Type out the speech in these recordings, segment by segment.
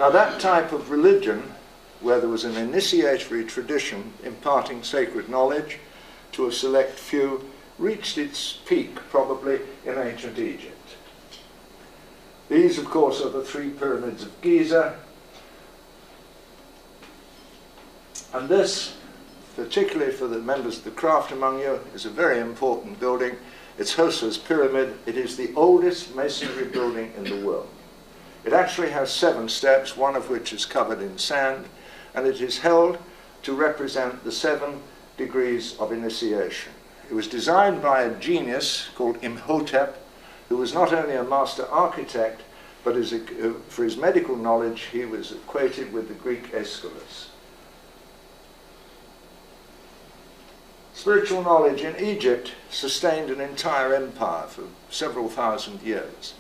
Now that type of religion, where there was an initiatory tradition imparting sacred knowledge to a select few, reached its peak probably in ancient Egypt. These, of course, are the 3 pyramids of Giza. And this, particularly for the members of the craft among you, is a very important building. It's Hosa's Pyramid. It is the oldest masonry building in the world. It actually has 7 steps, one of which is covered in sand, and it is held to represent the 7 degrees of initiation. It was designed by a genius called Imhotep, who was not only a master architect, but for his medical knowledge, he was equated with the Greek Aeschylus. Spiritual knowledge in Egypt sustained an entire empire for several thousand years,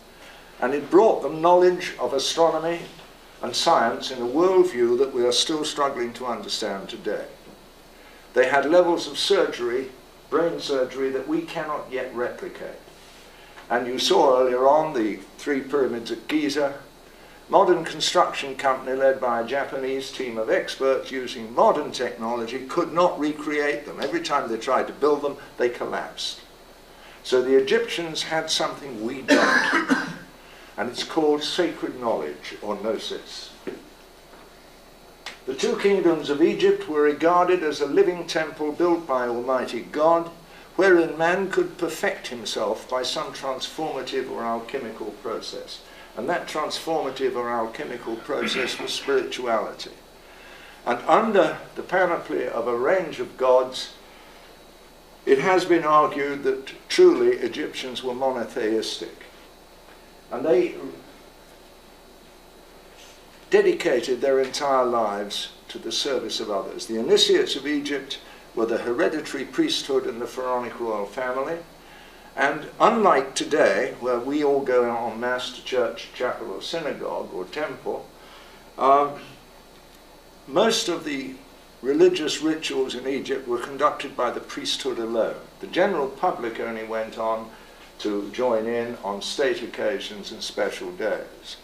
and it brought them knowledge of astronomy and science in a worldview that we are still struggling to understand today. They had levels of surgery, brain surgery, that we cannot yet replicate. And you saw earlier on the 3 pyramids at Giza. Modern construction company led by a Japanese team of experts using modern technology could not recreate them. Every time they tried to build them, they collapsed. So the Egyptians had something we don't, and it's called sacred knowledge, or gnosis. The 2 kingdoms of Egypt were regarded as a living temple built by Almighty God, wherein man could perfect himself by some transformative or alchemical process. And that transformative or alchemical process was spirituality. And under the panoply of a range of gods, it has been argued that truly Egyptians were monotheistic. And they dedicated their entire lives to the service of others. The initiates of Egypt were the hereditary priesthood and the pharaonic royal family. And unlike today, where we all go en masse to church, chapel, or synagogue, or temple, most of the religious rituals in Egypt were conducted by the priesthood alone. The general public only went on to join in on state occasions and special days.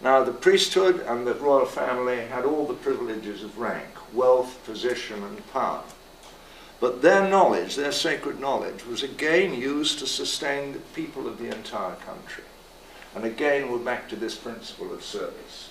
Now, the priesthood and the royal family had all the privileges of rank, wealth, position, and power. But their knowledge, their sacred knowledge, was again used to sustain the people of the entire country. And again, we're back to this principle of service.